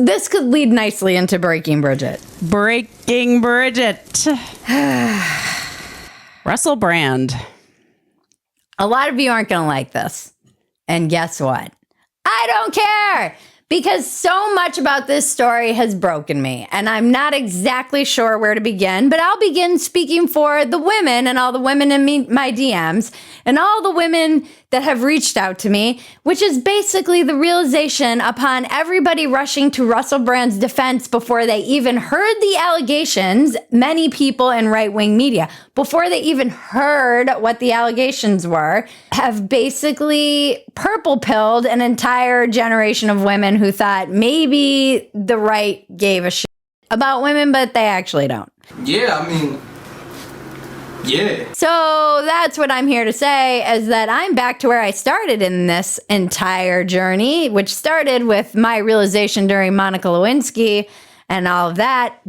This could lead nicely into Breaking Bridget. Breaking Bridget. Russell Brand. A lot of you aren't going to like this. And guess what? I don't care, because so much about this story has broken me, and I'm not exactly sure where to begin, but I'll begin speaking for the women and all the women in my DMs and all the women that have reached out to me, which is basically the realization upon everybody rushing to Russell Brand's defense before they even heard the allegations, many people in right-wing media, before they even heard what the allegations were, have basically purple-pilled an entire generation of women who thought maybe the right gave a shit about women, but they actually don't. Yeah, I mean... Yeah. So that's what I'm here to say, is that I'm back to where I started in this entire journey, which started with my realization during Monica Lewinsky and all of that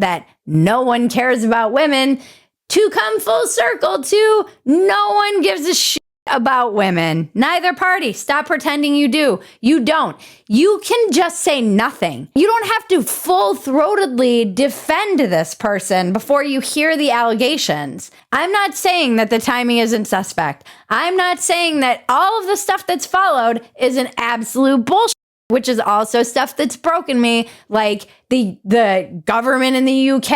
no one cares about women, to come full circle to no one gives a shit about women. Neither party. Stop pretending you do. You don't. You can just say nothing. You don't have to full-throatedly defend this person before you hear the allegations. I'm not saying that the timing isn't suspect. I'm not saying that all of the stuff that's followed is an absolute bullshit, which is also stuff that's broken me, like the government in the UK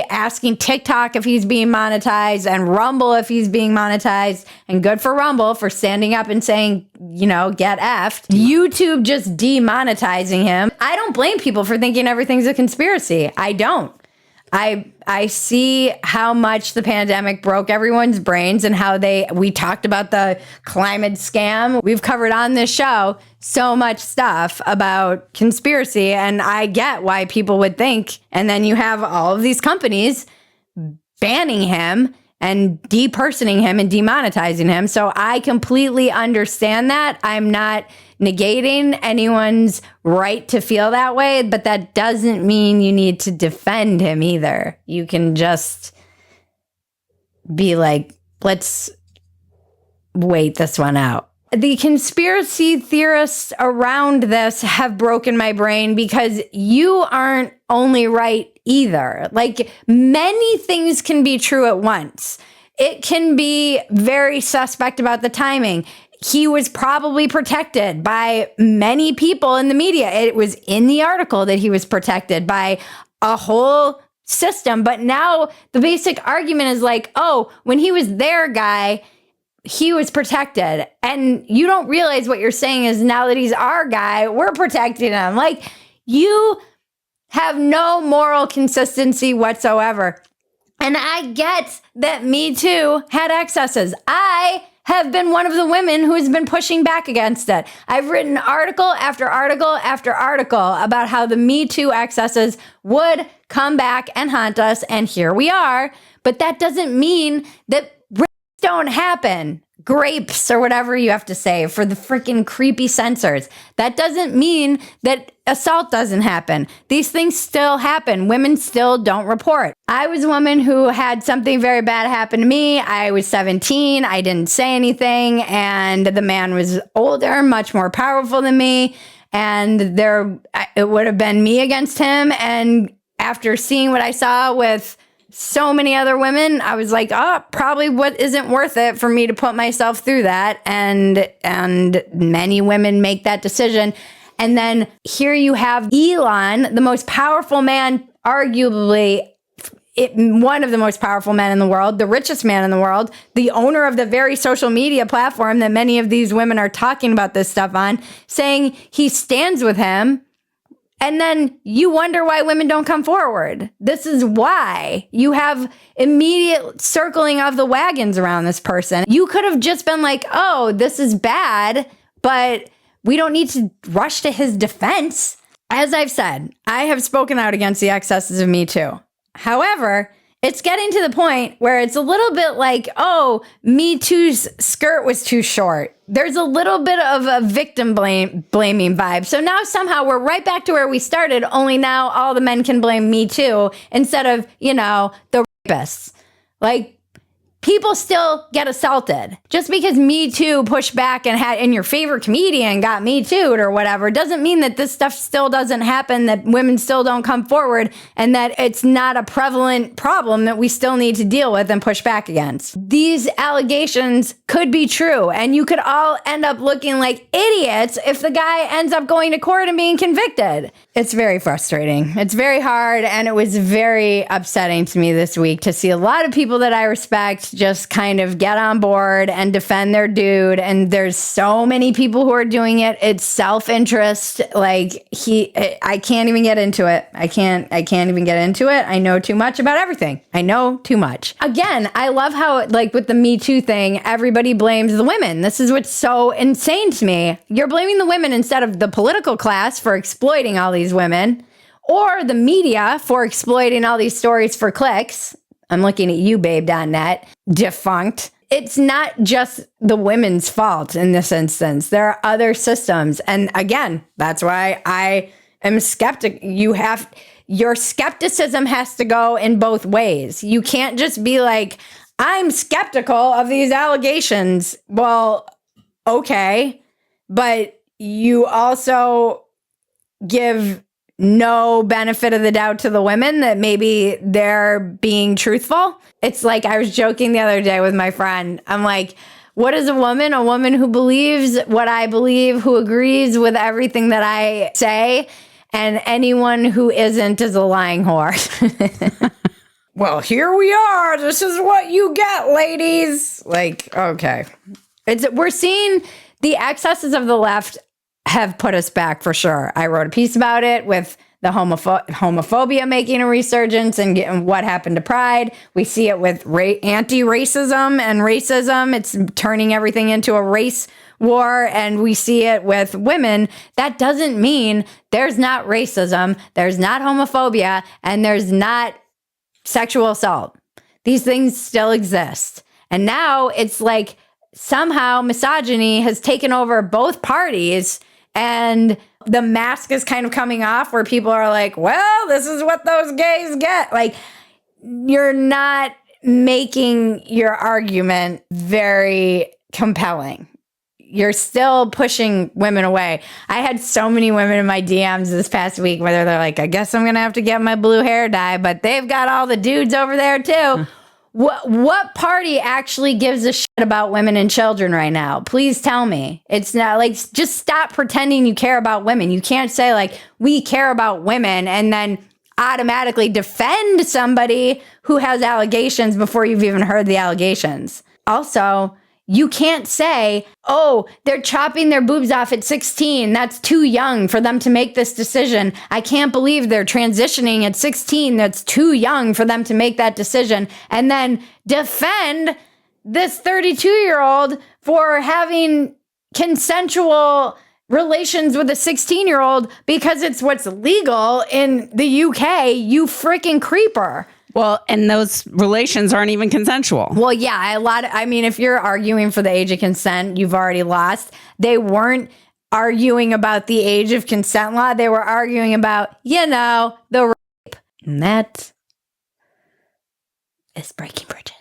asking TikTok if he's being monetized and Rumble if he's being monetized, and good for Rumble for standing up and saying, get effed. YouTube just demonetizing him. I don't blame people for thinking everything's a conspiracy. I don't. I see how much the pandemic broke everyone's brains and how we talked about the climate scam. We've covered on this show so much stuff about conspiracy, and I get why people would think. And then you have all of these companies banning him and depersoning him and demonetizing him. So I completely understand that. I'm not negating anyone's right to feel that way, but that doesn't mean you need to defend him either. You can just be like, let's wait this one out. The conspiracy theorists around this have broken my brain, because you aren't only right either. Like, many things can be true at once. It can be very suspect about the timing. He was probably protected by many people in the media. It was in the article that he was protected by a whole system. But now the basic argument is like, oh, when he was their guy, he was protected. And you don't realize what you're saying is, now that he's our guy, we're protecting him. Like, you have no moral consistency whatsoever. And I get that MeToo had excesses. I have been one of the women who has been pushing back against it. I've written article after article after article about how the MeToo excesses would come back and haunt us, and here we are. But that doesn't mean that rapes don't happen. Grapes, or whatever you have to say for the freaking creepy censors. That doesn't mean that assault doesn't happen. These things still happen. Women still don't report. I was a woman who had something very bad happen to me. I was 17. I didn't say anything. And the man was older, much more powerful than me. And it would have been me against him. And after seeing what I saw with so many other women, I was like, oh, probably what isn't worth it for me to put myself through that. And many women make that decision. And then here you have Elon, the most powerful man, arguably one of the most powerful men in the world, the richest man in the world, the owner of the very social media platform that many of these women are talking about this stuff on, saying he stands with him. And then you wonder why women don't come forward. This is why you have immediate circling of the wagons around this person. You could have just been like, oh, this is bad, but we don't need to rush to his defense. As I've said, I have spoken out against the excesses of Me Too. However, it's getting to the point where it's a little bit like, oh, Me Too's skirt was too short. There's a little bit of a victim blaming vibe. So now somehow we're right back to where we started, only now all the men can blame Me Too instead of, the rapists. Like, people still get assaulted. Just because Me Too pushed back and your favorite comedian got Me Too'd or whatever doesn't mean that this stuff still doesn't happen, that women still don't come forward, and that it's not a prevalent problem that we still need to deal with and push back against. These allegations could be true, and you could all end up looking like idiots if the guy ends up going to court and being convicted. It's very frustrating. It's very hard, and it was very upsetting to me this week to see a lot of people that I respect just kind of get on board and defend their dude. And there's so many people who are doing it. It's self-interest. Like I can't even get into it. I can't even get into it. I know too much about everything. I know too much. Again, I love how, like, with the Me Too thing, everybody blames the women. This is what's so insane to me. You're blaming the women instead of the political class for exploiting all these women, or the media for exploiting all these stories for clicks. I'm looking at you, babe.net, defunct. It's not just the women's fault in this instance. There are other systems. And again, that's why I am skeptic. Your skepticism has to go in both ways. You can't just be like, I'm skeptical of these allegations. Well, okay, but you also give no benefit of the doubt to the women that maybe they're being truthful. It's like, I was joking the other day with my friend. I'm like, what is a woman? A woman who believes what I believe, who agrees with everything that I say, and anyone who isn't is a lying whore. Well, here we are. This is what you get, ladies. Like, okay. We're seeing the excesses of the left have put us back for sure. I wrote a piece about it with the homophobia making a resurgence and what happened to Pride. We see it with anti-racism and racism. It's turning everything into a race war, and we see it with women. That doesn't mean there's not racism, there's not homophobia, and there's not sexual assault. These things still exist. And now it's like somehow misogyny has taken over both parties, and the mask is kind of coming off where people are like, well, this is what those gays get. Like, you're not making your argument very compelling. You're still pushing women away. I had so many women in my DMs this past week where they're like, I guess I'm going to have to get my blue hair dye, but they've got all the dudes over there too. What party actually gives a shit about women and children right now? Please tell me. It's not like, just stop pretending you care about women. You can't say like, we care about women and then automatically defend somebody who has allegations before you've even heard the allegations. Also, you can't say, oh, they're chopping their boobs off at 16. That's too young for them to make this decision. I can't believe they're transitioning at 16. That's too young for them to make that decision. And then defend this 32-year-old for having consensual relations with a 16-year-old because it's what's legal in the UK, you freaking creeper. Well, and those relations aren't even consensual. Well, yeah, if you're arguing for the age of consent, you've already lost. They weren't arguing about the age of consent law. They were arguing about, the rape. And that is Breaking Bridget.